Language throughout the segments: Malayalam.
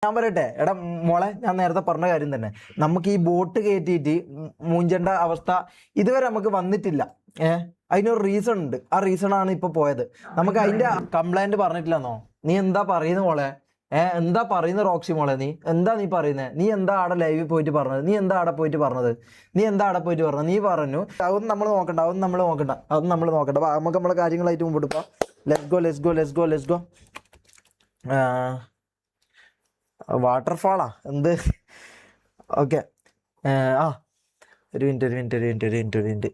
ഞാൻ പറയട്ടെ എടാ മോളെ, ഞാൻ നേരത്തെ പറഞ്ഞ കാര്യം തന്നെ. നമുക്ക് ഈ ബോട്ട് കയറ്റിയിട്ട് മൂഞ്ചേണ്ട അവസ്ഥ ഇതുവരെ നമുക്ക് വന്നിട്ടില്ല. അതിനൊരു റീസൺ ഉണ്ട്. ആ റീസൺ ആണ് ഇപ്പൊ പോയത്. നമുക്ക് അതിന്റെ കംപ്ലൈന്റ് പറഞ്ഞിട്ടില്ലെന്നോ? നീ എന്താ പറയുന്നത് മോളെ? എന്താ പറയുന്നത് റോക്സി മോളെ? നീ പറയുന്നത്? നീ എന്താ അവിടെ ലൈവിൽ പോയിട്ട് പറഞ്ഞത്? നീ എന്താ അവിടെ പോയിട്ട് പറഞ്ഞത്? നീ പറഞ്ഞു അതൊന്നും നമ്മൾ നോക്കണ്ട. നമുക്ക് നമ്മളെ കാര്യങ്ങളായിട്ട് മുമ്പോട്ട് പോവാം. Let's go. വാട്ടർഫാളാ എന്ത്? ഓക്കെ. ഒരു മിനിറ്റ്.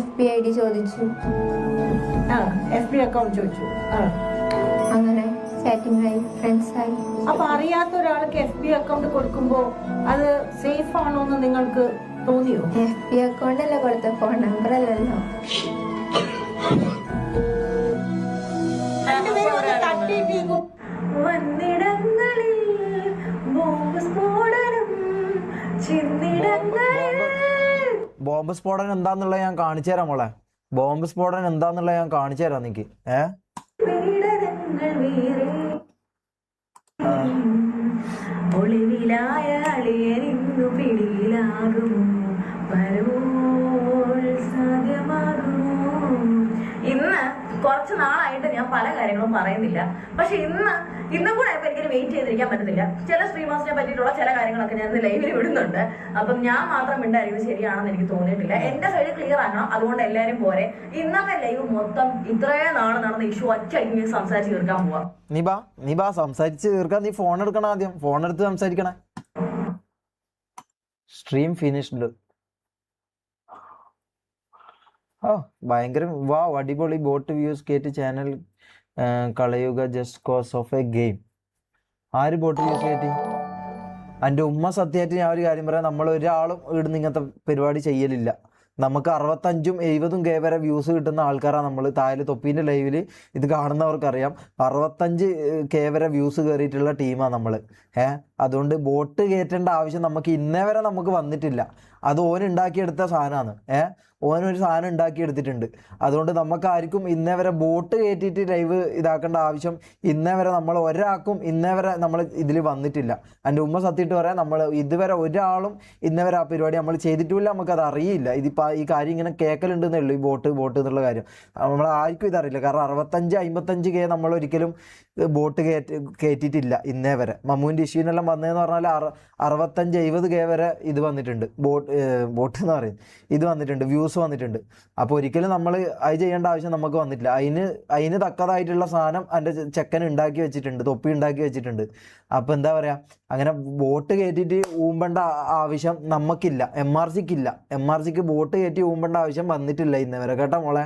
FB ID ചോദിച്ചു. FB അക്കൗണ്ട് ചോദിച്ചു. അങ്ങനെ ചാറ്റിംഗ് ആയി, ഫ്രണ്ട്സ് ആയി. അപ്പൊ അറിയാത്ത ഒരാൾക്ക് FB അക്കൗണ്ട് കൊടുക്കുമ്പോ അത് സേഫ് ആണോ എന്ന് നിങ്ങൾക്ക് തോന്നിയോ? FB അക്കൗണ്ട് അല്ല കൊടുത്ത, ഫോൺ നമ്പർ അല്ലല്ലോ. ബോംബ് സ്ഫോടനം എന്താന്നുള്ളത് ഞാൻ കാണിച്ചു തരാം മോളെ. ബോംബ് സ്ഫോടനം എന്താന്നുള്ളത് ഞാൻ കാണിച്ചു തരാം നിനക്ക്. ഒളിവിലായ അളിയനിന്നു പിടിയിലാകുമോ, സാധ്യമാകുമോ? ഇന്ന് കുറച്ച് നാളായിട്ട് ഞാൻ പല കാര്യങ്ങളും പറയുന്നില്ല. പക്ഷെ ഇന്നും കൂടെ ഇപ്പൊ എനിക്ക് വെയിറ്റ് ചെയ്തിരിക്കാൻ പറ്റുന്നില്ല. ചില സ്ട്രീമേഴ്സിനെ പറ്റിയിട്ടുള്ള ചില കാര്യങ്ങളൊക്കെ ഞാൻ ലൈവിൽ വിടുന്നുണ്ട്. അപ്പം ഞാൻ മാത്രം മിണ്ടായിരിക്കും ശരിയാണെന്ന് എനിക്ക് തോന്നിയിട്ടില്ല. എന്റെ സൈഡ് ക്ലിയർ ആക്കണം. അതുകൊണ്ട് എല്ലാവരും പോരെ. ഇന്നത്തെ ലൈവ് മൊത്തം ഇത്രയും നാള് നടന്ന ഇഷ്യൂ ഒറ്റയ്ക്ക് സംസാരിച്ച് തീർക്കാൻ പോവാം. നീ ബാ സംസാരിച്ച് തീർക്കാൻ. നീ ഫോൺ എടുക്കണം. ആദ്യം ഫോൺ എടുത്ത് സംസാരിക്കണേ. Stream finished. ഭയങ്കര അടിപൊളി. ബോട്ട് വ്യൂസ് കേട്ട് ചാനൽ കളയുക just cause of a game. ആര് ബോട്ട് വ്യൂസ് കയറ്റി? എൻ്റെ ഉമ്മ സത്യമായിട്ട് ഞാൻ ഒരു കാര്യം പറയാം, നമ്മൾ ഒരാളും ഇവിടുന്ന് ഇങ്ങനത്തെ പരിപാടി ചെയ്യലില്ല. നമുക്ക് 65 70 കെ വരെ വ്യൂസ് കിട്ടുന്ന ആൾക്കാരാണ് നമ്മൾ. താഴെ തൊപ്പീൻ്റെ ലൈവിൽ ഇത് കാണുന്നവർക്കറിയാം, 65 കെ വരെ വ്യൂസ് കയറിയിട്ടുള്ള ടീമാണ് നമ്മൾ. അതുകൊണ്ട് ബോട്ട് കയറ്റേണ്ട ആവശ്യം നമുക്ക് ഇന്നേ വരെ നമുക്ക് വന്നിട്ടില്ല. അത് ഓനുണ്ടാക്കിയെടുത്ത സാധനമാണ്. ഓനൊരു സാധനം ഉണ്ടാക്കിയെടുത്തിട്ടുണ്ട്. അതുകൊണ്ട് നമുക്ക് ആർക്കും ഇന്നേ വരെ ബോട്ട് കയറ്റിയിട്ട് ലൈവ് ഇതാക്കേണ്ട ആവശ്യം ഇന്നേ വരെ നമ്മൾ ഒരാൾക്കും ഇന്നേ വരെ നമ്മൾ ഇതിൽ വന്നിട്ടില്ല. എൻ്റെ ഉമ്മ സത്യമായിട്ട് പറയാം, നമ്മൾ ഇതുവരെ ഒരാളും ഇന്നേ വരെ ആ പരിപാടി നമ്മൾ ചെയ്തിട്ടുമില്ല. നമുക്കത് അറിയില്ല. ഇതിപ്പോൾ ഈ കാര്യം ഇങ്ങനെ കേൾക്കലുണ്ടെന്നേ ഉള്ളൂ, ഈ ബോട്ട് എന്നുള്ള കാര്യം. നമ്മൾ ആർക്കും ഇതറിയില്ല. കാരണം 65 55 കെ നമ്മൾ ഒരിക്കലും ബോട്ട് കയറ്റിയിട്ടില്ല ഇന്നേ വരെ. മമ്മൂൻ്റെ ഇഷ്യൂനെല്ലാം വന്നതെന്ന് പറഞ്ഞാൽ 65 70 കെ വരെ ഇത് വന്നിട്ടുണ്ട്. ബോട്ട് എന്ന് പറയും ഇത് വന്നിട്ടുണ്ട്, വ്യൂസ് വന്നിട്ടുണ്ട്. അപ്പോൾ ഒരിക്കലും നമ്മൾ അത് ചെയ്യേണ്ട ആവശ്യം നമുക്ക് വന്നിട്ടില്ല. അതിന് തക്കതായിട്ടുള്ള സാധനം എൻ്റെ ചെക്കൻ ഉണ്ടാക്കി വെച്ചിട്ടുണ്ട്, തൊപ്പി ഉണ്ടാക്കി വെച്ചിട്ടുണ്ട്. അപ്പോൾ എന്താ പറയുക, അങ്ങനെ ബോട്ട് കയറ്റിയിട്ട് ഊമ്പേണ്ട ആവശ്യം നമുക്കില്ല. MRCക്ക് ബോട്ട് കയറ്റി ഊമ്പേണ്ട ആവശ്യം വന്നിട്ടില്ല ഇന്നേ വരെ. കേട്ടോ മോളെ?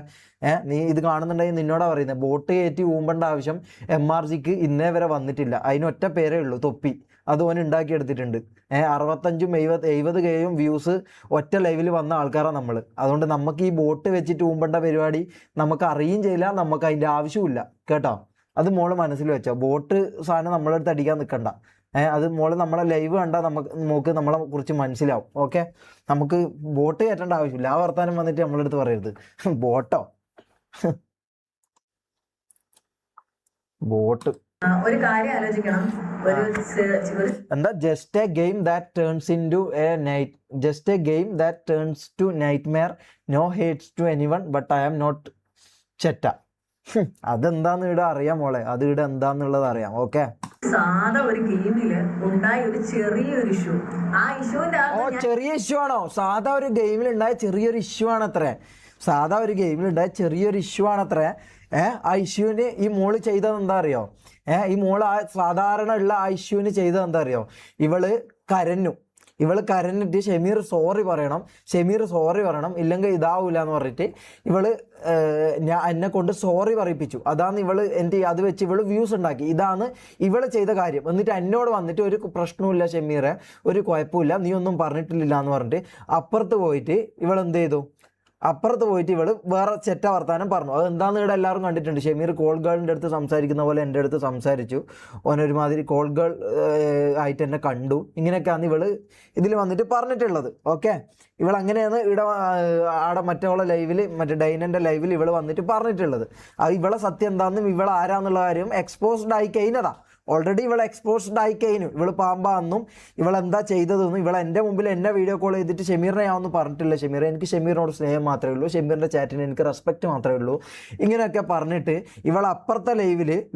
നീ ഇത് കാണുന്നുണ്ടെങ്കിൽ നിന്നോടാ പറയുന്നത്, ബോട്ട് കയറ്റി ഊമ്പേണ്ട ആവശ്യം MRCക്ക് ഇന്നേ വരെ വന്നിട്ടില്ല. അതിനൊറ്റ പേരേ ഉള്ളൂ, തൊപ്പി. അത് ഓൻ ഉണ്ടാക്കിയെടുത്തിട്ടുണ്ട്. 65 70 കെയും വ്യൂസ് ഒറ്റ ലൈവിൽ വന്ന ആൾക്കാരാണ് നമ്മൾ. അതുകൊണ്ട് നമുക്ക് ഈ ബോട്ട് വെച്ചിട്ട് ഊമ്പേണ്ട പരിപാടി നമുക്ക് അറിയുകയും ചെയ്യില്ല, നമുക്ക് അതിൻ്റെ ആവശ്യമില്ല. കേട്ടോ? അത് മോള് മനസ്സിൽ വെച്ചോ. ബോട്ട് സാധനം നമ്മളെടുത്ത് അടിക്കാൻ നിൽക്കണ്ട. അത് മോള് നമ്മളെ ലൈവ് കണ്ടാൽ നമുക്ക് നമ്മളെ കുറിച്ച് മനസ്സിലാവും. ഓക്കെ? നമുക്ക് ബോട്ട് കയറ്റേണ്ട ആവശ്യമില്ല. ആ വർത്താനം വന്നിട്ട് നമ്മളെടുത്ത് പറയരുത്. ബോട്ടോ ബോട്ട് ഒരു കാര്യം ആലോചിക്കണം. എന്താ? Just a game that turns into a night, just a game that turns to nightmare, no hates to anyone but I am not ചെറ്റ. അതെന്താന്ന് ഇവിടെ അറിയാം മോളെ, അത് ഇവിടെ എന്താന്നുള്ളത് അറിയാം. ഓക്കെ? സാധാ ഒരു ഗെയിമില് ഉണ്ടായ ഒരു ചെറിയൊരു ഇഷ്യൂ. ആ ഇഷ്യൂവിന്റെ ചെറിയ ഇഷ്യൂ ആണോ? സാധാ ഒരു ഗെയിമിൽ ഉണ്ടായ ചെറിയൊരു ഇഷ്യൂ ആണത്രേ. ആ ഇഷ്യൂവിന് ഈ മോള് ചെയ്തത് എന്താ അറിയോ? ഈ മോള് ആ സാധാരണ ഉള്ള ആ ഇഷ്യൂവിന് ചെയ്തത് എന്താ അറിയോ? ഇവള് കരഞ്ഞിട്ട് ഷമീർ സോറി പറയണം, ഇല്ലെങ്കിൽ ഇതാവൂല എന്ന് പറഞ്ഞിട്ട് ഇവള് എന്നെ കൊണ്ട് സോറി പറയിപ്പിച്ചു. അതാണ് ഇവള് അത് വെച്ച് ഇവള് വ്യൂസ് ഉണ്ടാക്കി. ഇതാണ് ഇവള് ചെയ്ത കാര്യം. എന്നിട്ട് എന്നോട് വന്നിട്ട് ഒരു പ്രശ്നമില്ല ഷമീറെ, ഒരു കുഴപ്പമില്ല, നീ ഒന്നും പറഞ്ഞിട്ടില്ല എന്ന് പറഞ്ഞിട്ട് അപ്പുറത്ത് പോയിട്ട് ഇവളെന്ത് ചെയ്തു? അപ്പുറത്ത് പോയിട്ട് ഇവള് വേറെ ചെറ്റ വർത്താനം പറഞ്ഞു. അത് എന്താണെന്ന് ഇവിടെ എല്ലാവരും കണ്ടിട്ടുണ്ട്. ഷമീർ കോൾ ഗേളിൻ്റെ അടുത്ത് സംസാരിക്കുന്ന പോലെ എൻ്റെ അടുത്ത് സംസാരിച്ചു, ഓനൊരുമാതിരി കോൾ ഗേൾ ആയിട്ട് എന്നെ കണ്ടു, ഇങ്ങനെയൊക്കെയാണ് ഇവള് ഇതിൽ വന്നിട്ട് പറഞ്ഞിട്ടുള്ളത്. ഓക്കെ, ഇവൾ അങ്ങനെയാണ് ഇവിടെ ആടെ മറ്റുള്ള ലൈവിൽ, മറ്റേ ഡൈനൻ്റെ ലൈവിൽ ഇവൾ വന്നിട്ട് പറഞ്ഞിട്ടുള്ളത്. അത് ഇവളെ സത്യം എന്താണെന്നും ഇവൾ ആരാന്നുള്ള കാര്യം എക്സ്പോസ്ഡ് ആയി കഴിഞ്ഞതാ. ഓൾറെഡി ഇവൾ എക്സ്പോസ്ഡ് ആയി കഴിഞ്ഞു. ഇവൾ പാമ്പാന്നും ഇവളെന്താ ചെയ്തതെന്നും ഇവൾ എൻ്റെ മുമ്പിൽ എന്നെ വീഡിയോ കോൾ ചെയ്തിട്ട് ഷമീറിനെ ഞാനൊന്നും പറഞ്ഞിട്ടില്ല. ഷമീർ, എനിക്ക് ഷമീറിനോട് സ്നേഹം മാത്രമേ ഉള്ളൂ, ഷമീറിൻ്റെ ചാറ്റിന് എനിക്ക് റെസ്പെക്റ്റ് മാത്രമേ ഉള്ളൂ, ഇങ്ങനെയൊക്കെ പറഞ്ഞിട്ട് ഇവൾ അപ്പുറത്തെ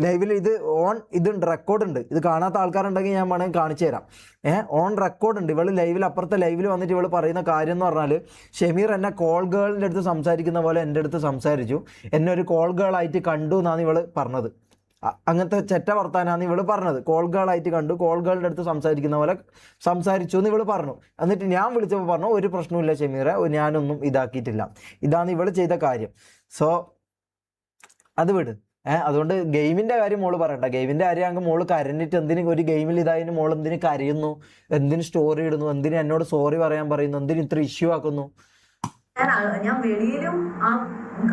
ലൈവിൽ ഇത് ഓൺ ഇതുണ്ട്, റെക്കോർഡുണ്ട്. ഇത് കാണാത്ത ആൾക്കാരുണ്ടെങ്കിൽ ഞാൻ വേണമെങ്കിൽ കാണിച്ചു തരാം. ഓൺ റെക്കോർഡുണ്ട്. ഇവൾ അപ്പുറത്തെ ലൈവിൽ വന്നിട്ട് ഇവൾ പറയുന്ന കാര്യം എന്ന് പറഞ്ഞാൽ, ഷമീർ എന്നെ കോൾ ഗേളിൻ്റെ അടുത്ത് സംസാരിക്കുന്ന പോലെ എൻ്റെ അടുത്ത് സംസാരിച്ചു, എന്നെ ഒരു കോൾ ഗേളായിട്ട് കണ്ടു എന്നാണ് ഇവൾ പറഞ്ഞത്. അങ്ങനത്തെ ചെറ്റ വർത്താനാണ് ഇവള് പറഞ്ഞത്. കോൾ ഗേളായിട്ട് കണ്ടു, കോൾ ഗേളിൻ്റെ അടുത്ത് സംസാരിക്കുന്ന പോലെ സംസാരിച്ചു എന്ന് ഇവള് പറഞ്ഞു. എന്നിട്ട് ഞാൻ വിളിച്ചപ്പോൾ പറഞ്ഞു, ഒരു പ്രശ്നമില്ല ഷമീറെ, ഞാനൊന്നും ഇതാക്കിയിട്ടില്ല. ഇതാണ് ഇവള് ചെയ്ത കാര്യം. സോ അത് വിട്. അതുകൊണ്ട് ഗെയിമിൻ്റെ കാര്യം മോള് പറയണ്ട. ഗെയിമിൻ്റെ കാര്യം അങ്ങ് മോള് കരഞ്ഞിട്ട് എന്തിന് ഒരു ഗെയിമിൽ ഇതായതിന് മോൾ എന്തിന് കരയുന്നു, എന്തിന് സ്റ്റോറി ഇടുന്നു, എന്തിന് എന്നോട് സോറി പറയാൻ പറയുന്നു, എന്തിന് ഇത്ര ഇഷ്യൂ ആക്കുന്നു? ഞാൻ വെളിയിലും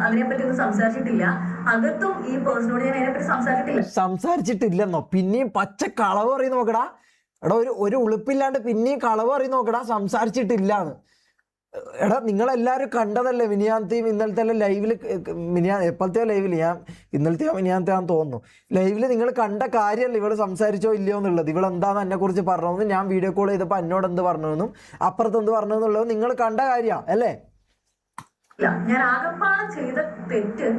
അതിനെപ്പറ്റി ഒന്നും സംസാരിച്ചിട്ടില്ല, അകത്തും ഈ പേഴ്സണോട് ഞാൻ അതിനെപ്പറ്റി സംസാരിച്ചിട്ടില്ലെന്നോ? പിന്നെയും പച്ച കളവ് പറയും നോക്കടാ. എടാ, ഒരു ഉളുപ്പില്ലാണ്ട് പിന്നെയും കളവ് പറയും നോക്കടാ, സംസാരിച്ചിട്ടില്ലാന്ന്. എടാ, നിങ്ങളെല്ലാവരും കണ്ടതല്ലേ മിനിയാന്തെയും ഇന്നലത്തെ ലൈവിൽ, എപ്പോഴത്തെയോ ലൈവിൽ, ഞാൻ ഇന്നലത്തെയോ മിനിയാന്തെയാന്ന് തോന്നുന്നു, ലൈവിൽ നിങ്ങൾ കണ്ട കാര്യമല്ല ഇവള് സംസാരിച്ചോ ഇല്ലയോ എന്നുള്ളത്. ഇവളെന്താന്ന് എന്നെ കുറിച്ച് പറഞ്ഞതെന്നും ഞാൻ വീഡിയോ കോൾ ചെയ്തപ്പോൾ എന്നോട് എന്ത് പറഞ്ഞതെന്നും അപ്പുറത്ത് എന്ത് പറഞ്ഞതെന്നുള്ളത് നിങ്ങൾ കണ്ട കാര്യമാണ് അല്ലേ? ഞാൻ ആകപ്പാടെ ചെയ്ത തെറ്റ്,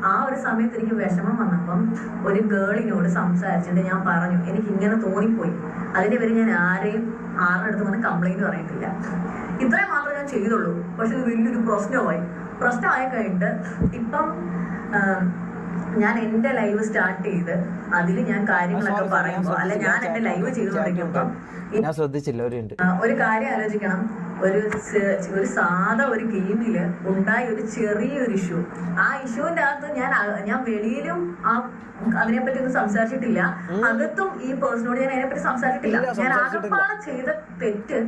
ആ ഒരു സമയത്ത് എനിക്ക് വിഷമം വന്നപ്പം ഒരു ഗേളിനോട് സംസാരിച്ചിട്ട് ഞാൻ പറഞ്ഞു, എനിക്ക് ഇങ്ങനെ തോന്നിപ്പോയി. അതിന്റെ പേര് ഞാൻ ആരുടെ അടുത്ത് വന്ന് കംപ്ലൈന്റ് പറയത്തില്ല. ഇത്രയും മാത്രമേ ഞാൻ ചെയ്തുള്ളൂ. പക്ഷെ ഇത് വലിയൊരു പ്രശ്നമായി കഴിഞ്ഞിട്ട് ഇപ്പം ഞാൻ എന്റെ ലൈവ് സ്റ്റാർട്ട് ചെയ്ത് അതിൽ ഞാൻ കാര്യങ്ങളൊക്കെ പറയുമ്പോൾ, അല്ല ഞാൻ എന്റെ ലൈവ് ചെയ്തുകൊണ്ടിരിക്കുമ്പം ഞാൻ ശ്രദ്ധിച്ചില്ല. ഒരു കാര്യം ആലോചിക്കണം. ഒരു സാധാ ഒരു ഗെയിമില് ഉണ്ടായ ഒരു ചെറിയൊരു ഇഷ്യൂ, ആ ഇഷ്യൂവിന്റെ അകത്ത് ഞാൻ വെളിയിലും അതിനെപ്പറ്റി ഒന്നും സംസാരിച്ചിട്ടില്ല, അകത്തും ഈ പേഴ്സണോട് ഞാൻ അതിനെപ്പറ്റി സംസാരിച്ചിട്ടില്ല. ഞാൻ ആകപ്പാടെ ചെയ്ത തെറ്റ്,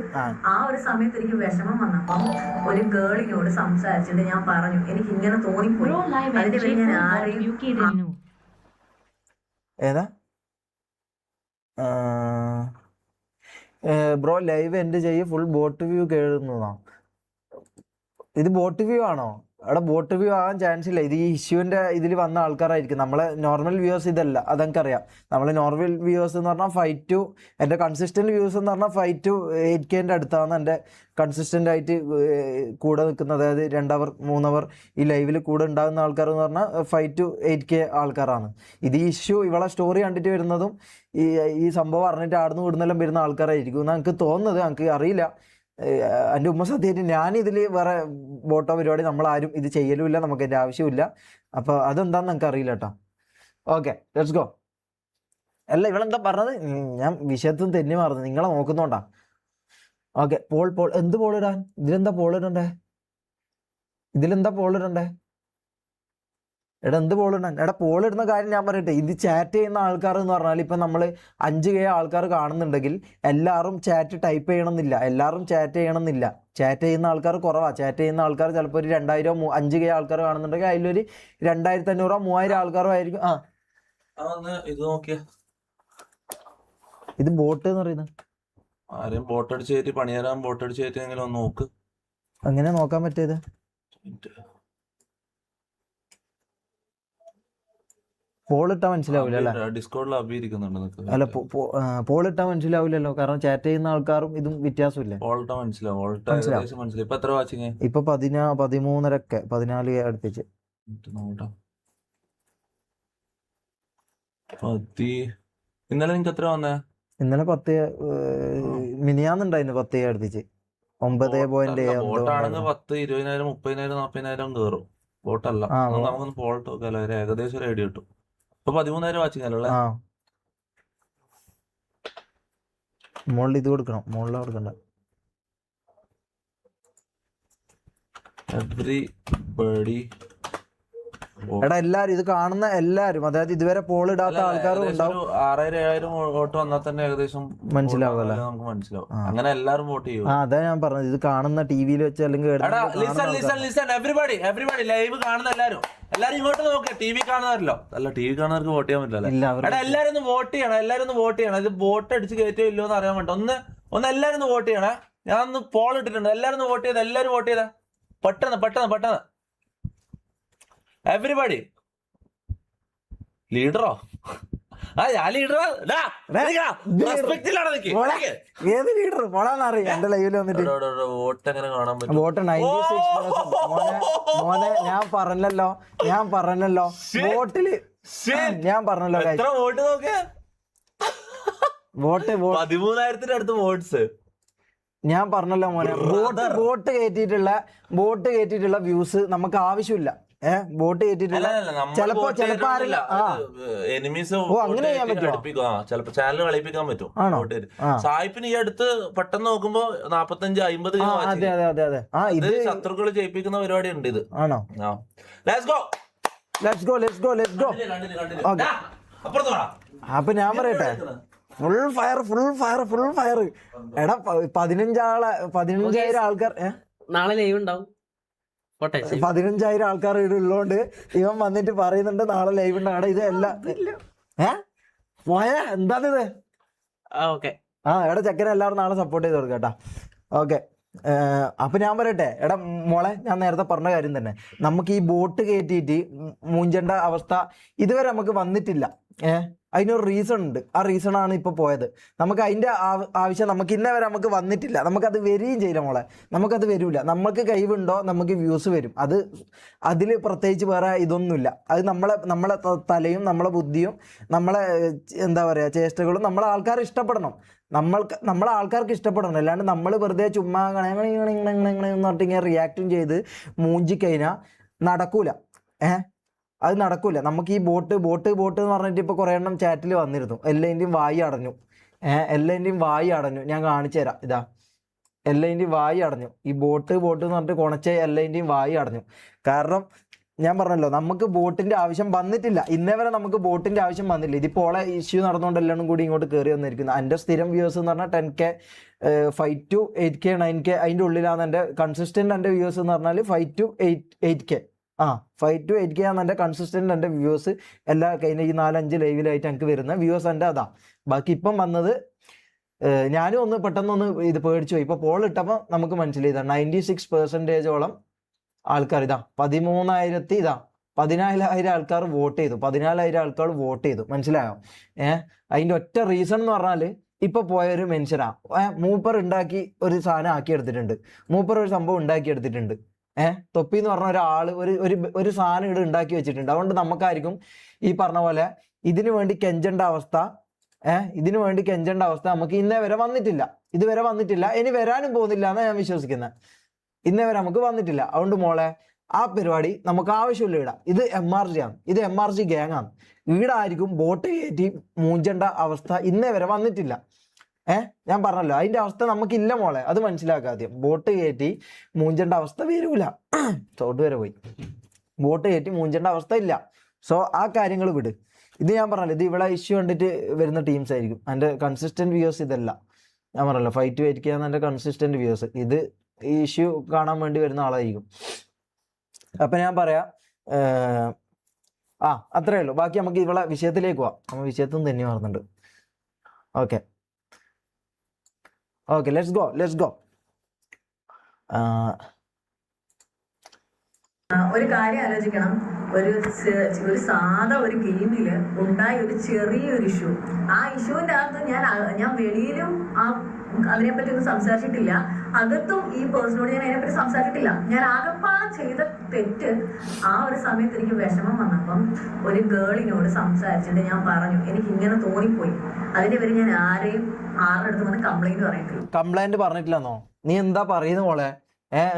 ആ ഒരു സമയത്ത് എനിക്ക് വിഷമം വന്നപ്പം ഒരു ഗേളിനോട് സംസാരിച്ചിട്ട് ഞാൻ പറഞ്ഞു, എനിക്ക് ഇങ്ങനെ തോന്നിപ്പോയി. അതിന്റെ പേര് ഞാൻ ഏതാ ബ്രോ ലൈവ് എൻഡ് ചെയ്യ്, ഫുൾ ബോട്ട് വ്യൂ കേഴുന്നതാ. ഇത് ബോട്ട് വ്യൂ ആണോ? അവിടെ ബോട്ട് വ്യൂ ആകാൻ ചാൻസ് ഇല്ല. ഇത് ഈ ഇഷ്യൂവിൻ്റെ ഇതിൽ വന്ന ആൾക്കാരായിരിക്കും. നമ്മളെ നോർമൽ വ്യൂവേഴ്സ് ഇതല്ല, അതെനിക്കറിയാം. നമ്മൾ നോർമൽ വ്യൂവേഴ്സ് എന്ന് പറഞ്ഞാൽ 5 to എൻ്റെ കൺസിസ്റ്റൻറ്റ് വ്യൂസ് എന്ന് പറഞ്ഞാൽ 5 to 8K അടുത്താണ് എൻ്റെ കൺസിസ്റ്റൻ്റ് ആയിട്ട് കൂടെ നിൽക്കുന്നത്. അതായത് 2 hour 3 hour ഈ ലൈവിൽ കൂടെ ഉണ്ടാകുന്ന ആൾക്കാർ എന്ന് പറഞ്ഞാൽ 5 to 8K ആൾക്കാരാണ്. ഇത് ഈ ഇഷ്യൂ ഇവളെ സ്റ്റോറി കണ്ടിട്ട് വരുന്നതും ഈ സംഭവം അറിഞ്ഞിട്ട് ആടുന്ന് വിടുന്നെല്ലാം വരുന്ന ആൾക്കാരായിരിക്കും എന്നാണ് എനിക്ക് തോന്നുന്നത്. എനിക്ക് അറിയില്ല. എൻ്റെ ഉമ്മ സത്യമായിട്ട് ഞാനിതിൽ വേറെ ബോട്ടോ പരിപാടി നമ്മളാരും ഇത് ചെയ്യലുമില്ല, നമുക്ക് എൻ്റെ ആവശ്യമില്ല. അപ്പോൾ അതെന്താണെന്ന് എനിക്ക് അറിയില്ല കേട്ടോ. Okay, let's go. അല്ല, ഇവളെന്താ പറഞ്ഞത്? ഞാൻ വിഷയത്തിൽ തെന്നി മാറുന്നു, നിങ്ങളെ നോക്കുന്നോണ്ടാ. ഓക്കെ, പോൾ എന്ത് പോളിടാൻ? ഇതിലെന്താ പോളിടണ്ടേ? എടാ, എന്ത് പോളിടാൻ? എടാ, പോളിടുന്ന കാര്യം ഞാൻ പറയട്ടെ. ഇത് ചാറ്റ് ചെയ്യുന്ന ആൾക്കാർ എന്ന് പറഞ്ഞാൽ ഇപ്പം നമ്മൾ 5K ആൾക്കാർ കാണുന്നുണ്ടെങ്കിൽ എല്ലാവരും ചാറ്റ് ടൈപ്പ് ചെയ്യണമെന്നില്ല, ചാറ്റ് ചെയ്യുന്ന ആൾക്കാർ കുറവാണ്. ചാറ്റ് ചെയ്യുന്ന ആൾക്കാർ ചിലപ്പോൾ ഒരു 2000 5K ആൾക്കാർ കാണുന്നുണ്ടെങ്കിൽ അതിലൊരു 2500 3000 ആൾക്കാരും ആയിരിക്കും. ഇത് ബോട്ട് എന്ന് പറയുന്നത് അങ്ങനെ നോക്കാൻ പറ്റിയത്? പോളിട്ടാ മനസ്സിലാവില്ല അല്ലേ? ഡിസ്കോഡിൽ അഭിയിരിക്കുന്നുണ്ട്. അല്ല, പോളിട്ടാ മനസ്സിലാവില്ലല്ലോ, കാരണം ചാറ്റ് ചെയ്യുന്ന ആൾക്കാരും ഇതും വ്യത്യാസമില്ലേ? ഇപ്പൊ 13.5 14 അടുപ്പിച്ച്. ഇന്നലെ നിനക്ക് എത്ര വന്നേ? ഇന്നലെ 10 മിനിയാന്നുണ്ടായിരുന്നു 10 അടുപ്പിച്ച് 9.7. 10,000 20,000 30,000 40,000 കയറും. ബോട്ടല്ല, നമുക്കൊന്ന് പോൾട്ട് നോക്കാലോ, ഏകദേശം ഒരു ഐഡിയ കിട്ടും. ഇപ്പൊ 13,000 വാച്ചിങ് അല്ലേ? മുകളിൽ ഇത് കൊടുക്കണം, മുകളിൽ കൊടുക്കണ്ട. Everybody എടാ എല്ലാരും ഇത് കാണുന്ന എല്ലാരും, അതായത് ഇതുവരെ പോൾ ഇടാത്ത ആൾക്കാരും ഉണ്ടാവും. 6,000-7,000 വോട്ട് വന്നാൽ തന്നെ ഏകദേശം മനസ്സിലാവുമല്ലോ, നമുക്ക് മനസ്സിലാവും. അങ്ങനെ എല്ലാരും വോട്ട് ചെയ്യും. അതാ ഞാൻ പറഞ്ഞത്, ഇത് കാണുന്ന ടിവിയിൽ വെച്ച് അല്ലെങ്കിൽ എവരിബഡി ലൈവ് കാണുന്ന എല്ലാരും ഇങ്ങോട്ട് നോക്കുക. ടി വി കാണുന്നവരല്ലോ, അല്ല ടി വി കാണുന്നവർക്ക് വോട്ട് ചെയ്യാൻ പറ്റില്ല. എടാ എല്ലാരും ഒന്ന് വോട്ട് ചെയ്യണം. ഇത് വോട്ട് അടിച്ച് കയറ്റോ ഇല്ലോ എന്ന് അറിയാൻ വേണ്ട. ഒന്ന് എല്ലാരും ഒന്ന് വോട്ട് ചെയ്യണേ. ഞാൻ ഒന്ന് പോൾ ഇട്ടിട്ടുണ്ട്, എല്ലാരും ഒന്ന് വോട്ട് ചെയ്ത. എല്ലാരും വോട്ട് ചെയ്ത പെട്ടെന്ന് എവരിബഡി. ലീഡറോ? ഞാൻ ലീഡറാ. ഏത് ലീഡർ പോളാന്നറിയാം എന്റെ ലൈവില് വന്നിട്ട്. വോട്ട് എങ്ങനെ കാണാൻ പറ്റും? വോട്ട് 96%. മോനെ ഞാൻ പറഞ്ഞല്ലോ വോട്ടില് ഞാൻ പറഞ്ഞല്ലോ എത്ര വോട്ട് നോക്കിയ? വോട്ട് 13,000 അടുത്ത് വോട്ട്സ്. ഞാൻ പറഞ്ഞല്ലോ മോനെ, വോട്ട് കയറ്റിയിട്ടുള്ള വ്യൂസ് നമുക്ക് ആവശ്യമില്ല. വോട്ട് കയറ്റിട്ടില്ല. ചിലപ്പോ അങ്ങനെ ചെയ്യാൻ പറ്റുമോ? ചിലപ്പോ ചാനൽ കളിപ്പിക്കാൻ പറ്റും. സായിപ്പിന് ഈ അടുത്ത് പെട്ടെന്ന് നോക്കുമ്പോ 45-50 ഇത് ശത്രുക്കൾ ജയിപ്പിക്കുന്ന പരിപാടി ഉണ്ട്. ഇത് ആണോ? അപ്പൊ ഞാൻ പറയട്ടെ, ഫുൾ ഫയർ. എടാ 15,000 ആൾക്കാർ നാളെ ലൈവ് ഉണ്ടാവും. 15,000 ആൾക്കാർ ഇവിടെ ഉള്ളോണ്ട് ഇവൻ വന്നിട്ട് പറയുന്നുണ്ട് നാളെ ലൈവ് ഉണ്ടാകണം. ഇത് എല്ലാം പോയാ എന്താണിത്? എടാ ചെക്കനെ എല്ലാവരും നാളെ സപ്പോർട്ട് ചെയ്ത് കൊടുക്കാം കേട്ടാ. ഓക്കെ, അപ്പൊ ഞാൻ പറയട്ടെ, എടാ മോളെ, ഞാൻ നേരത്തെ പറഞ്ഞ കാര്യം തന്നെ, നമുക്ക് ഈ ബോട്ട് കയറ്റിയിട്ട് മൂഞ്ചേണ്ട അവസ്ഥ ഇതുവരെ നമുക്ക് വന്നിട്ടില്ല. അതിനൊരു റീസൺ ഉണ്ട്. ആ റീസണാണ് ഇപ്പൊ പോയത്. നമുക്ക് അതിന്റെ ആവശ്യം നമുക്ക് ഇന്നേ വരെ നമുക്ക് വന്നിട്ടില്ല. നമുക്കത് വരികയും ചെയ്യില്ല മോളെ, നമുക്കത് വരില്ല. നമുക്ക് കഴിവുണ്ടോ നമുക്ക് വ്യൂസ് വരും. അതിൽ പ്രത്യേകിച്ച് വേറെ ഇതൊന്നുമില്ല. അത് നമ്മളെ തലയും നമ്മളെ ബുദ്ധിയും നമ്മളെ എന്താ പറയാ ചേഷ്ടകളും നമ്മളെ ആൾക്കാർ ഇഷ്ടപ്പെടണം. നമ്മളെ ആൾക്കാർക്ക് ഇഷ്ടപ്പെടണം. അല്ലാണ്ട് നമ്മൾ വെറുതെ ചുമ്മാ എന്ന് പറഞ്ഞിട്ട് ഇങ്ങനെ റിയാക്റ്റും ചെയ്ത് മൂഞ്ചിക്കഴിഞ്ഞാൽ നടക്കൂല. അത് നടക്കൂല. നമുക്ക് ഈ ബോട്ട് എന്ന് പറഞ്ഞിട്ട് ഇപ്പോൾ കുറേ എണ്ണം ചാറ്റിൽ വന്നിരുന്നു. എല്ലാതിൻ്റെയും വായി അടഞ്ഞു. ഞാൻ കാണിച്ചു തരാം. ഇതാ എല്ലാതിൻ്റെയും വായി അടഞ്ഞു. ഈ ബോട്ട് എന്ന് പറഞ്ഞിട്ട് കുണച്ച എല്ലാതിൻ്റെയും വായി അടഞ്ഞു. കാരണം ഞാൻ പറഞ്ഞല്ലോ, നമുക്ക് ബോട്ടിന്റെ ആവശ്യം വന്നിട്ടില്ല. ഇന്നേ വരെ നമുക്ക് ബോട്ടിന്റെ ആവശ്യം വന്നില്ല. ഇതിപ്പോൾ ഓളെ ഇഷ്യൂ നടന്നുകൊണ്ട് എല്ലാവരും കൂടി ഇങ്ങോട്ട് കയറി വന്നിരിക്കുന്നത്. എൻ്റെ സ്ഥിരം വ്യൂസ് എന്ന് പറഞ്ഞാൽ 10K 5 to 8K 9K അതിൻ്റെ ഉള്ളിലാണ് എൻ്റെ കൺസിസ്റ്റന്റ്. എൻ്റെ വ്യൂസ് എന്ന് പറഞ്ഞാൽ 5 to 8K 5 to 8K ആണ് എൻ്റെ കൺസിസ്റ്റന്റ്. എൻ്റെ വ്യൂസ് എല്ലാ കഴിഞ്ഞ ഈ 4-5 ലൈവിലായിട്ട് എനിക്ക് വരുന്ന വ്യൂസ് എൻ്റെ അതാ. ബാക്കി ഇപ്പം വന്നത് ഞാനും പെട്ടെന്നൊന്ന് ഇത് പേടിച്ചു പോയി. ഇപ്പോൾ പോൾ ഇട്ടപ്പോൾ നമുക്ക് മനസ്സിലായി 96% ആൾക്കാർ 14,000 ആൾക്കാർ വോട്ട് ചെയ്തു. 14,000 ആൾക്കാർ വോട്ട് ചെയ്തു. മനസ്സിലായോ? അതിൻ്റെ ഒറ്റ റീസൺ എന്ന് പറഞ്ഞാൽ ഇപ്പൊ പോയൊരു മനുഷ്യനാ. മൂപ്പർ ഉണ്ടാക്കി ഒരു സാധനം ആക്കിയെടുത്തിട്ടുണ്ട്. മൂപ്പർ ഒരു സംഭവം ഉണ്ടാക്കിയെടുത്തിട്ടുണ്ട്. തൊപ്പി എന്ന് പറഞ്ഞ ഒരാള് ഒരു സാധനം ഇവിടെ ഉണ്ടാക്കി വെച്ചിട്ടുണ്ട്. അതുകൊണ്ട് നമുക്കായിരിക്കും ഈ പറഞ്ഞ പോലെ ഇതിനു വേണ്ടി കെഞ്ചേണ്ട അവസ്ഥ നമുക്ക് ഇന്നേ വരെ വന്നിട്ടില്ല. ഇതുവരെ വന്നിട്ടില്ല, ഇനി വരാനും പോകുന്നില്ല എന്നാണ് ഞാൻ വിശ്വസിക്കുന്നത്. ഇന്നേ വരെ നമുക്ക് വന്നിട്ടില്ല. അതുകൊണ്ട് മോളെ, ആ പരിപാടി നമുക്ക് ആവശ്യമില്ല. ഇത് MRG ആണ്, ഇത് MRG ഗ്യാങ് ആണ്. ഇവിടെ ആയിരിക്കും ബോട്ട് കയറ്റി മൂഞ്ചേണ്ട അവസ്ഥ ഇന്നേ വരെ വന്നിട്ടില്ല. ഞാൻ പറഞ്ഞല്ലോ, അതിന്റെ അവസ്ഥ നമുക്കില്ല മോളെ, അത് മനസ്സിലാക്കുക ആദ്യം. ബോട്ട് കയറ്റി മൂഞ്ചേണ്ട അവസ്ഥ വരൂല. ചോട്ട് വരെ പോയി. ബോട്ട് കയറ്റി മൂഞ്ചേണ്ട അവസ്ഥ ഇല്ല. സോ ആ കാര്യങ്ങൾ വിട്. ഇത് ഞാൻ പറഞ്ഞല്ലോ, ഇത് ഇവിടെ ഇഷ്യൂ കണ്ടിട്ട് വരുന്ന ടീംസ് ആയിരിക്കും. എൻ്റെ കൺസിസ്റ്റന്റ് വ്യൂസ് ഇതല്ല. ഞാൻ പറഞ്ഞല്ലോ 5 to 8K ആണ് എൻ്റെ കൺസിസ്റ്റന്റ് വ്യൂസ്. ഇത് ഈ ഇഷ്യൂ കാണാൻ വേണ്ടി വരുന്ന ആളായിരിക്കും. അപ്പൊ ഞാൻ പറയാം, അത്രേ ഉള്ളൂ. ബാക്കി നമുക്ക് ഇവിടെ വിഷയത്തിലേക്ക് പോവാം. നമ്മൾ വിഷയത്തിൽ നിന്ന് തന്നെ മാറുന്നുണ്ട്. Okay, let's go. ഒരു കാര്യം ആലോചിക്കണം. ഒരു സാധാ ഒരു ഗെയിമില് ഉണ്ടായ ഒരു ചെറിയൊരു ഇഷ്യൂ. ആ ഇഷ്യൂവിന്റെ അകത്ത് ഞാൻ വെളിയിലും അതിനെപ്പറ്റി ഒന്നും സംസാരിച്ചിട്ടില്ല. അകത്തും ഈ പേഴ്സണോട് ഞാൻ അതിനെപ്പറ്റി സംസാരിച്ചിട്ടില്ല. ഞാൻ ആകെപ്പാടെ ചെയ്ത തെറ്റ്, ആ ഒരു സമയത്ത് എനിക്ക് വിഷമം വന്നപ്പം ഒരു ഗേളിനോട് സംസാരിച്ചിട്ട് ഞാൻ പറഞ്ഞു എനിക്ക് ഇങ്ങനെ തോന്നിപ്പോയി. അതിന്റെ പേര് ഞാൻ ആരുടെ അടുത്ത് വന്ന് കംപ്ലൈന്റ് പറഞ്ഞിട്ടില്ലെന്നോ? നീ എന്താ പറയുന്ന മോളെ?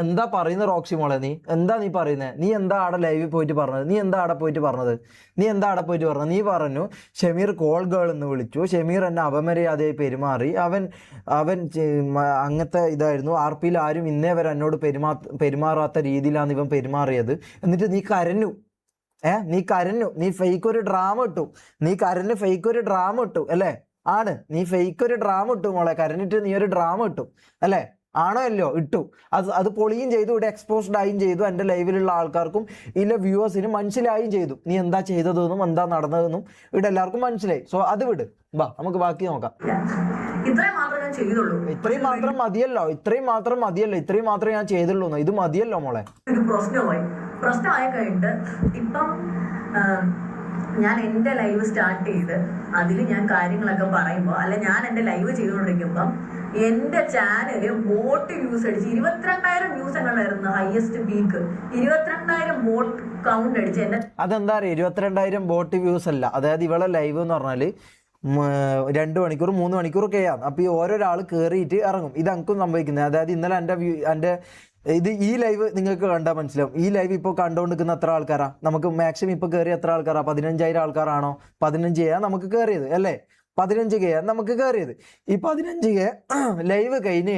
എന്താ പറയുന്ന റോക്സി മോളെ? നീ എന്താ പറയുന്നത്? നീ എന്താ ആടെ ലൈവിൽ പോയിട്ട് പറഞ്ഞത്? നീ എന്താ ആടെ പോയിട്ട് പറഞ്ഞത്? നീ പറഞ്ഞു ഷമീർ കോൾ ഗേൾ എന്ന് വിളിച്ചു, ഷമീർ എന്നെ അപമര്യാദയായി പെരുമാറി, അവൻ അങ്ങനത്തെ ഇതായിരുന്നു, RPയിൽ ആരും ഇന്നേ വരെ എന്നോട് പെരുമാറാത്ത രീതിയിലാണ് ഇവൻ പെരുമാറിയത്. എന്നിട്ട് നീ കരഞ്ഞു. നീ കരഞ്ഞു, നീ ഫേക്ക് ഒരു ഡ്രാമ ഇട്ടു, നീ കരഞ്ഞ് ഫേക്ക് ഒരു ഡ്രാമ ഇട്ടു അല്ലേ? ആണ്, നീ ഫേക്ക് ഒരു ഡ്രാമ ഇട്ടു മോളെ, കരഞ്ഞിട്ട് നീ ഒരു ഡ്രാമ ഇട്ടു അല്ലേ? ആണോ അല്ലോ? ഇട്ടു. അത് പൊളിയും ചെയ്തു, ഇവിടെ എക്സ്പോസ്ഡ് ആയും ചെയ്തു. എൻ്റെ ലൈവിലുള്ള ആൾക്കാർക്കും ഇതിലെ വ്യൂവേഴ്സിനും മനസ്സിലായും ചെയ്തു നീ എന്താ ചെയ്തതെന്നും എന്താ നടന്നതെന്നും ഇവിടെ എല്ലാവർക്കും മനസ്സിലായി. സോ അത് വിട്, ബാ നമുക്ക് ബാക്കി നോക്കാം. ഇത്രയും മാത്രം മതിയല്ലോ, ഇത്രയും മാത്രമേ ഞാൻ ചെയ്തുള്ളൂ. ഇത് മതിയല്ലോ മോളെ. പ്രശ്നമായി കഴിഞ്ഞിട്ട് ഇപ്പം ഞാൻ എൻ്റെ ലൈവ് സ്റ്റാർട്ട് ചെയ്ത് അതിൽ ഞാൻ കാര്യങ്ങളൊക്കെ പറയുമ്പോൾ, അല്ല ഞാൻ എൻ്റെ ലൈവ് ചെയ്തുകൊണ്ടിരിക്കുമ്പം എന്റെ ചാനല് ബോട്ട് വ്യൂസ് അടിച്ച് 22,000 വ്യൂസ് എങ്ങനെയായിരുന്നു ഹയസ്റ്റ് പീക്ക്. 22,000 ബോട്ട് കൗണ്ട് അടിച്ച് എന്റെ. അതെന്താ അറിയാം, 22,000 ബോട്ട് വ്യൂസ് അല്ല. അതായത് ഇവളെ ലൈവ് എന്ന് പറഞ്ഞാല് 2 മണിക്കൂർ 3 മണിക്കൂർ ഒക്കെ ആണ്. അപ്പൊ ഈ ഓരോരാൾ കയറിയിട്ട് ഇറങ്ങും. ഇത് എനിക്കും സംഭവിക്കുന്നത്. അതായത് ഇന്നലെ എൻ്റെ ഈ ലൈവ് നിങ്ങൾക്ക് കണ്ടാൽ മനസ്സിലാവും. ഈ ലൈവ് ഇപ്പോൾ കണ്ടുകൊണ്ടിരിക്കുന്ന എത്ര ആൾക്കാരാ? നമുക്ക് മാക്സിമം ഇപ്പൊ കയറിയ എത്ര ആൾക്കാരാ? 15,000 ആൾക്കാരാണോ? 15K നമുക്ക് കയറിയത് അല്ലേ? 15K നമുക്ക് കയറിയത്. ഈ 15K ലൈവ് കഴിഞ്ഞ്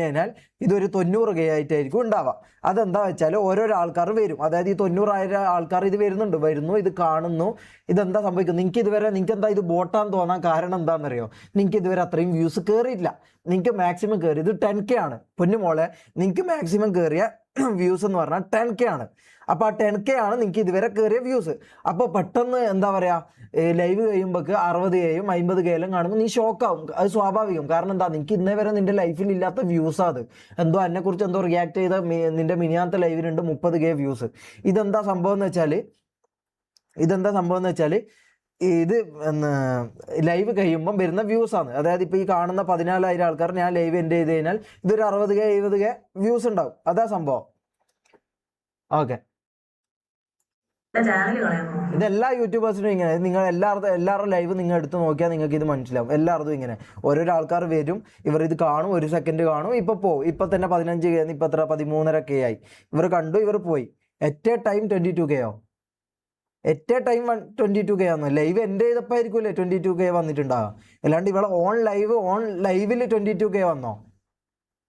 കഴിഞ്ഞാൽ ഇതൊരു 90K ആയിട്ടായിരിക്കും ഉണ്ടാവുക. അതെന്താ വെച്ചാൽ ഓരോരോ ആൾക്കാർ വരും. അതായത് ഈ 90,000 ആൾക്കാർ ഇത് വരുന്നു, ഇത് കാണുന്നു. ഇതെന്താ സംഭവിക്കുന്നത്? നിങ്ങൾക്ക് എന്താ ഇത് ബോട്ടാന്ന് തോന്നാൻ കാരണം എന്താണെന്നറിയോ? നിങ്ങൾക്ക് ഇതുവരെ അത്രയും വ്യൂസ് കയറിയില്ല. നിങ്ങൾക്ക് മാക്സിമം കയറിയത് 10K ആണ്. പൊന്നുമോളെ, നിങ്ങൾക്ക് മാക്സിമം കയറിയ വ്യൂസ് എന്ന് പറഞ്ഞാൽ 10K ആണ്. അപ്പോൾ ആ 10K ആണ് നിങ്ങൾക്ക് ഇതുവരെ കയറിയ വ്യൂസ്. അപ്പോൾ പെട്ടെന്ന് എന്താ പറയുക, ലൈവ് കഴിയുമ്പോഴേക്ക് 60Kയും 50Kയിലും കാണുമ്പോൾ നീ ഷോക്കാവും. അത് സ്വാഭാവികം. കാരണം എന്താ, നിനക്ക് ഇന്നേ വരെ നിന്റെ ലൈഫിൽ ഇല്ലാത്ത വ്യൂസാണ് അത്. എന്തോ എന്നെക്കുറിച്ച് എന്തോ റിയാക്ട് ചെയ്ത നിന്റെ മിനിയാത്ത ലൈവിലുണ്ട് 30K വ്യൂസ്. ഇതെന്താ സംഭവം എന്ന് വെച്ചാൽ ഇത് ലൈവ് കഴിയുമ്പം വരുന്ന വ്യൂസ് ആണ്. അതായത് ഇപ്പൊ ഈ കാണുന്ന 14,000 ആൾക്കാർ ഞാൻ ലൈവ് എൻഡ് ചെയ്ത് കഴിഞ്ഞാൽ ഇതൊരു 60K 70K വ്യൂസ് ഉണ്ടാവും. അതാ സംഭവം. ഓക്കെ, ഇതെല്ലാ യൂട്യൂബേഴ്സിനും ഇങ്ങനെ. നിങ്ങൾ എല്ലാവരുടെ ലൈവ് നിങ്ങൾ എടുത്ത് നോക്കിയാൽ നിങ്ങൾക്ക് ഇത് മനസ്സിലാവും. എല്ലാവർക്കും ഇങ്ങനെ ഓരോരോ ആൾക്കാർ വരും, ഇവർ ഇത് കാണും, 1 സെക്കൻഡ് കാണും, ഇപ്പൊ പോവും. ഇപ്പൊ തന്നെ 15K, ഇപ്പൊ എത്ര 13.5K ആയി. ഇവർ കണ്ടു, ഇവർ പോയി. എറ്റ് എ ടൈം 22K ആവും. എറ്റ് എ ടൈം 22K ആവുന്നു. ലൈവ് എൻ്റെ ചെയ്തപ്പോൾ ആയിരിക്കുമല്ലേ 22K വന്നിട്ടുണ്ടാവുക. അല്ലാണ്ട് ഇവിടെ ഓൺ ലൈവിൽ 22K വന്നോ?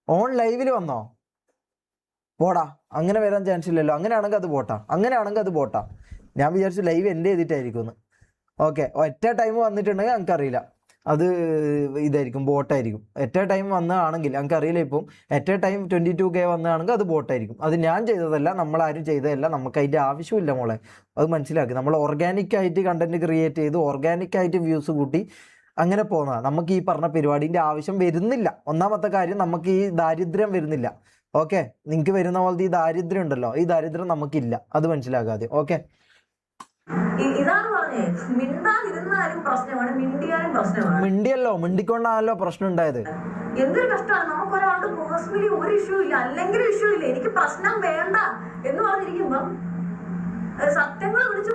ഓൺ ലൈവിൽ വന്നോ? പോടാ, അങ്ങനെ വരാൻ ചാൻസ് ഇല്ലല്ലോ. അങ്ങനെയാണെങ്കിൽ അത് പോട്ടാ. ഞാൻ വിചാരിച്ചു ലൈവ് എൻ്റെ ചെയ്തിട്ടായിരിക്കും. ഓക്കെ, ഒറ്റ ടൈം വന്നിട്ടുണ്ടെങ്കിൽ എനിക്കറിയില്ല, അത് ഇതായിരിക്കും, ബോട്ടായിരിക്കും. എറ്റ് എ ടൈം വന്നതാണെങ്കിൽ എനിക്കറിയില്ല. ഇപ്പം എറ്റ് എ ടൈം 22K വന്നതാണെങ്കിൽ അത് ബോട്ടായിരിക്കും. അത് ഞാൻ ചെയ്തതല്ല, നമ്മളാരും ചെയ്തതല്ല. നമുക്ക് അതിൻ്റെ ആവശ്യമില്ല മോളെ. അത് മനസ്സിലാക്കി. നമ്മൾ ഓർഗാനിക്കായിട്ട് കണ്ടന്റ് ക്രിയേറ്റ് ചെയ്ത് ഓർഗാനിക്കായിട്ട് വ്യൂസ് കൂട്ടി അങ്ങനെ പോകുന്നതാണ്. നമുക്ക് ഈ പറഞ്ഞ പരിപാടിൻ്റെ ആവശ്യം വരുന്നില്ല. ഒന്നാമത്തെ കാര്യം, നമുക്ക് ഈ ദാരിദ്ര്യം വരുന്നില്ല. ഓക്കെ, നിങ്ങൾക്ക് വരുന്ന പോലത്തെ ഈ ദാരിദ്ര്യം ഉണ്ടല്ലോ, ഈ ദാരിദ്ര്യം നമുക്കില്ല. അത് മനസ്സിലാക്കാതെ. ഓക്കെ, മിണ്ടിയല്ലോ, മിണ്ടിക്കൊണ്ടാണല്ലോ പ്രശ്നം ഉണ്ടായത്. എന്തൊരു കഷ്ടമാണ്. നമുക്ക് ഒരാളുടെ പേഴ്സണലി ഒരു ഇഷ്യൂ ഇല്ല, അല്ലെങ്കിൽ ഇഷ്യൂ ഇല്ല, എനിക്ക് പ്രശ്നം വേണ്ട എന്ന് പറഞ്ഞിരിക്കുമ്പം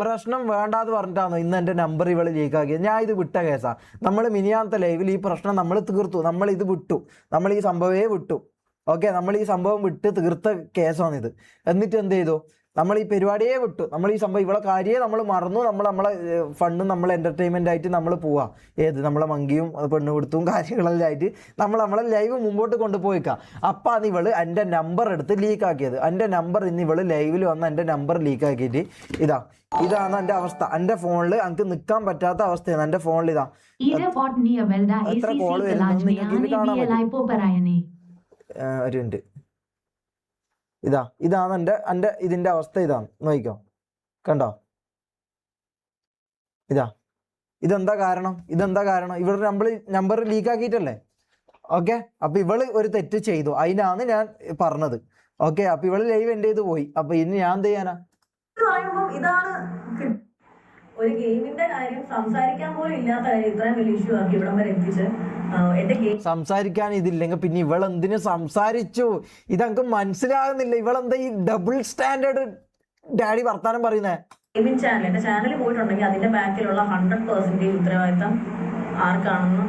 പ്രശ്നം വേണ്ടാന്ന് പറഞ്ഞിട്ടാണോ ഇന്ന് എൻ്റെ നമ്പർ ഇവള് ലീക്കാക്കിയത്? ഞാൻ ഇത് വിട്ട കേസാ. നമ്മൾ മിനിയാന്നത്തെ ലൈവിൽ ഈ പ്രശ്നം നമ്മൾ തീർത്തു. നമ്മൾ ഇത് വിട്ടു, നമ്മൾ ഈ സംഭവമേ വിട്ടു. ഓക്കെ, നമ്മൾ ഈ സംഭവം വിട്ട് തീർത്ത കേസാണിത്. എന്നിട്ട് എന്ത് ചെയ്തു? നമ്മൾ ഈ പരിപാടിയെ വിട്ടു. നമ്മൾ ഈ സംഭവം ഇവളെ കാര്യമേ നമ്മൾ മറന്നു. നമ്മളെ ഫണ്ടും നമ്മളെ എൻ്റർടൈൻമെൻ്റ് ആയിട്ട് നമ്മൾ പോവാ. നമ്മളെ മങ്കിയും പെണ്ണ് കൊടുത്തും കാര്യങ്ങളെല്ലാം ആയിട്ട് നമ്മളെ ലൈവ് മുമ്പോട്ട് കൊണ്ടുപോയിക്കാം. അപ്പം ആണ് ഇവള് എൻ്റെ നമ്പർ എടുത്ത് ലീക്കാക്കിയത്. എൻ്റെ നമ്പർ ഇന്ന് ഇവള് ലൈവിൽ വന്ന് എൻ്റെ നമ്പർ ലീക്കാക്കിയിട്ട് ഇതാണ് എൻ്റെ അവസ്ഥ. എൻ്റെ ഫോണിൽ എനിക്ക് നിൽക്കാൻ പറ്റാത്ത അവസ്ഥയാണ്. എൻ്റെ ഫോണിൽ എത്ര കോള് വരുന്നത് നിങ്ങൾക്ക് ഇത് കാണാൻ പറ്റും. ഒരു മിനിറ്റ്. ഇതാണ് എൻ്റെ ഇതിൻ്റെ അവസ്ഥ. ഇതാണ്, നോക്കിക്കോ, കണ്ടോ? ഇതെന്താ കാരണം? ഇവരുടെ നമ്പർ ലീക്കാക്കിയിട്ടല്ലേ? ഓക്കെ, അപ്പൊ ഇവള് ഒരു തെറ്റ് ചെയ്തു, അതിനാണ് ഞാൻ പറഞ്ഞത്. ഓക്കെ, അപ്പൊ ഇവള് ലൈവ് എൻ്റെ ചെയ്ത് പോയി. അപ്പൊ ഇനി ഞാൻ എന്ത് ചെയ്യാനാ? ഇതാണ് ഒരു ഗെയിമിന്റെ കാര്യം സംസാരിക്കാൻ പോലും ഇല്ലാത്ത കാര്യം ഇത്രയും വലിയ ഇഷ്യൂ ആക്കി ഇവിടം വരെ എത്തിച്ച് സംസാരിക്കാൻ ഇതില്ലെങ്കിൽ പിന്നെ ഇവളെന്തിനു സംസാരിച്ചു? ഇതെനിക്ക് മനസ്സിലാകുന്നില്ല. ഇവളെന്താ ഈ ഡബിൾ സ്റ്റാൻഡേർഡ് ഡാഡി വർത്താനം പറയുന്നേ? ഗെയിമിംഗ് ചാനൽ, എന്റെ ചാനൽ പോയിട്ടുണ്ടെങ്കിൽ അതിന്റെ ബാക്കിലുള്ള 100% ഉത്തരവാദിത്തം ആർക്കാണെന്ന്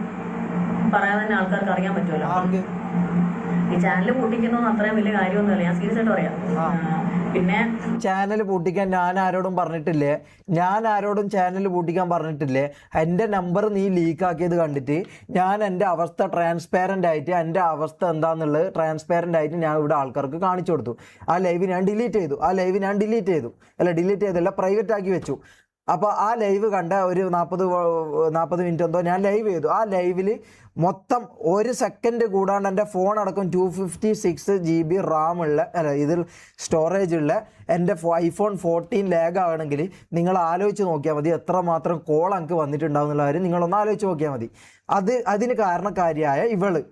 പറയാതെ തന്നെ ആൾക്കാർക്ക് അറിയാൻ പറ്റുമല്ലോ. ഈ ചാനൽ പൊട്ടിക്കുന്നൊന്നും അത്രയും വലിയ കാര്യമൊന്നുമല്ല. ഞാൻ സീരിയസ് ആയിട്ട് പറയാം. പിന്നെ ചാനൽ പൂട്ടിക്കാൻ ഞാൻ ആരോടും പറഞ്ഞിട്ടില്ലേ? ഞാൻ ആരോടും ചാനൽ പൂട്ടിക്കാൻ പറഞ്ഞിട്ടില്ലേ? എൻ്റെ നമ്പർ നീ ലീക്കാക്കിയത് കണ്ടിട്ട് ഞാൻ എൻ്റെ അവസ്ഥ ട്രാൻസ്പാരൻ്റ് ആയിട്ട് എൻ്റെ അവസ്ഥ എന്താണെന്നുള്ളത് ട്രാൻസ്പാരൻ്റ് ആയിട്ട് ഞാൻ ഇവിടെ ആൾക്കാർക്ക് കാണിച്ചു കൊടുത്തു. ആ ലൈവ് ഞാൻ ഡിലീറ്റ് ചെയ്തു. ഡിലീറ്റ് ചെയ്തല്ല, പ്രൈവറ്റ് ആക്കി വെച്ചു. അപ്പോൾ ആ ലൈവ് കണ്ട ഒരു 40 മിനിറ്റ് എന്തോ ഞാൻ ലൈവ് ചെയ്തു. ആ ലൈവിൽ മൊത്തം 1 സെക്കൻഡ് കൂടാണ്ട് എൻ്റെ ഫോൺ അടക്കം 256 GB റാം ഉള്ള ഇതിൽ സ്റ്റോറേജ് ഉള്ള എൻ്റെ iPhone 14 ലാഗ് ആകണമെങ്കിൽ നിങ്ങൾ ആലോചിച്ച് നോക്കിയാൽ മതി എത്രമാത്രം കോൾ എനിക്ക് വന്നിട്ടുണ്ടാവും എന്നുള്ള കാര്യം നിങ്ങളൊന്ന് ആലോചിച്ച് നോക്കിയാൽ മതി. അതിന് കാരണക്കാരിയായ ഇവള്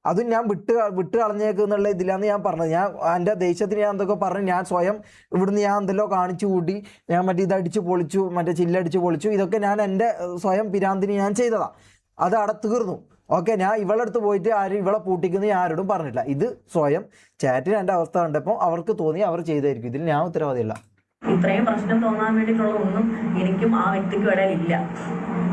അതും ഞാൻ വിട്ട് കളഞ്ഞേക്കുന്നുള്ള ഇതിലാന്ന് ഞാൻ പറഞ്ഞത്. ഞാൻ എൻ്റെ ദേഷ്യത്തിന് ഞാൻ എന്തൊക്കെ പറഞ്ഞു, ഞാൻ സ്വയം ഇവിടുന്ന് ഞാൻ എന്തെല്ലോ കാണിച്ചു കൂട്ടി, ഞാൻ മറ്റേ ഇതടിച്ച് പൊളിച്ചു, മറ്റേ ചില്ലടിച്ച് പൊളിച്ചു, ഇതൊക്കെ ഞാൻ എൻ്റെ സ്വയം പിരാന്തിന് ഞാൻ ചെയ്തതാണ്. അത് അവിടെ തീർന്നു. ഓക്കെ, ഞാൻ ഇവളടുത്ത് പോയിട്ട് ആരും ഇവളെ പൂട്ടിക്കുന്നത് ഞാൻ ആരോടും പറഞ്ഞിട്ടില്ല. ഇത് സ്വയം ചാറ്റിന് എൻ്റെ അവസ്ഥ കണ്ടപ്പോൾ അവർക്ക് തോന്നി അവർ ചെയ്തായിരിക്കും. ഇതിൽ ഞാൻ ഉത്തരവാദിയല്ല. ഇത്രയും പ്രശ്നം തോന്നാൻ വേണ്ടിയിട്ടുള്ള ഒന്നും എനിക്കും ആ വ്യക്തിക്കും ഇടയിലില്ല.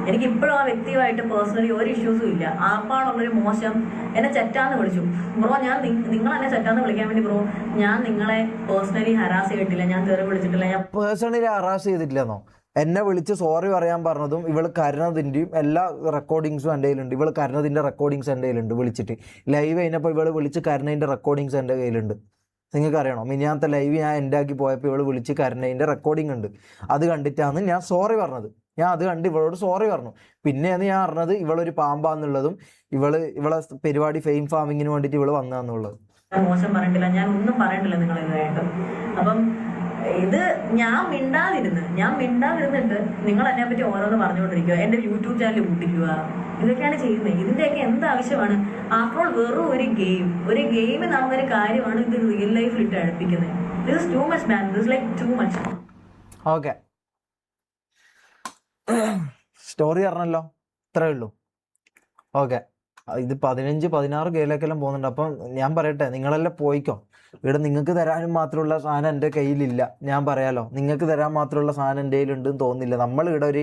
എനിക്ക് ഇപ്പോഴും ആ വ്യക്തിയുമായിട്ട് പേഴ്സണലി ഒരു ഇഷ്യൂസും ഇല്ല. ആപ്പാണുള്ളൊരു മോശം എന്നെ ചെറ്റാന്ന് വിളിച്ചു. ബ്രോ, ഞാൻ നിങ്ങൾ എന്നെ ചെറ്റാന്ന് വിളിക്കാൻ വേണ്ടി ബ്രോ ഞാൻ നിങ്ങളെ പേഴ്സണലി ഹരാസ് ചെയ്തിട്ടില്ല, ഞാൻ തെറി വിളിച്ചിട്ടില്ല. ഞാൻ പേഴ്സണലി ഹറാസ് ചെയ്തിട്ടില്ലെന്നോ? എന്നെ വിളിച്ച് സോറി പറയാൻ പറഞ്ഞതും ഇവൾ കരുന്നതിൻ്റെയും എല്ലാ റെക്കോർഡിങ്സും എൻ്റെ കയ്യിലുണ്ട്. ഇവൾ കരുന്നതിൻ്റെ റെക്കോർഡിങ്സ് എൻ്റെ കയ്യിലുണ്ട്. വിളിച്ചിട്ട് ലൈവ് കഴിഞ്ഞപ്പോൾ ഇവൾ വിളിച്ച് കരുന്നതിൻ്റെ റെക്കോർഡിങ്സ് എൻ്റെ കയ്യിലുണ്ട്. നിങ്ങൾക്ക് അറിയണോ? മിനിയാത്ത ലൈവ് ഞാൻ എൻ്റെ ആക്കി പോയപ്പോൾ ഇവൾ വിളിച്ച് കരുന്നതിൻ്റെ റെക്കോർഡിംഗ് ഉണ്ട്. അത് കണ്ടിട്ടാണ് ഞാൻ സോറി പറഞ്ഞത്. ഞാൻ അത് കണ്ട് ഇവളോട് സോറി പറഞ്ഞു. പിന്നെയാണ് ഞാൻ അറിഞ്ഞത് ഇവളൊരു പാമ്പാന്നുള്ളതും ഇവളെ പരിപാടി ഫെയിം ഫാമിങ്ങിന് വേണ്ടിയിട്ട് ഇവള് വന്നതെന്നുള്ളത്. മോശം പറഞ്ഞിട്ടില്ല, ഞാൻ ഒന്നും പറഞ്ഞിട്ടില്ല നിങ്ങൾ ഇതുമായിട്ട്. അപ്പം ഇത് ഞാൻ മിണ്ടാതിരുന്നിട്ട് നിങ്ങൾ എന്നെ പറ്റി ഓരോന്ന് പറഞ്ഞുകൊണ്ടിരിക്കുക, എന്റെ യൂട്യൂബ് ചാനൽ പൂട്ടിക്കുക, ഇതൊക്കെയാണ് ചെയ്യുന്നത്. ഇതിന്റെയൊക്കെ എന്ത് ആവശ്യമാണ്? അപ്പോൾ വെറും ഒരു ഗെയിം നടന്നൊരു കാര്യമാണ് ഇത് റിയൽ ലൈഫിൽ ഇട്ട് അടുപ്പിക്കുന്നത്. This is too much man, this like too much. Okay, story അറിഞ്ഞല്ലോ, ഇത്രേ ഉള്ളൂ. ഓക്കെ, ഇത് 15-16 കേരളക്കെല്ലാം പോകുന്നുണ്ട്. അപ്പം ഞാൻ പറയട്ടെ, നിങ്ങളെല്ലാം പോയിക്കോ. ഇവിടെ നിങ്ങൾക്ക് തരാനും മാത്രമുള്ള സാധനം എൻ്റെ കയ്യിലില്ല. ഞാൻ പറയാലോ, നിങ്ങൾക്ക് തരാൻ മാത്രമുള്ള സാധനം എൻ്റെ കയ്യിലുണ്ടെന്ന് തോന്നുന്നില്ല. നമ്മൾ ഇവിടെ ഒരു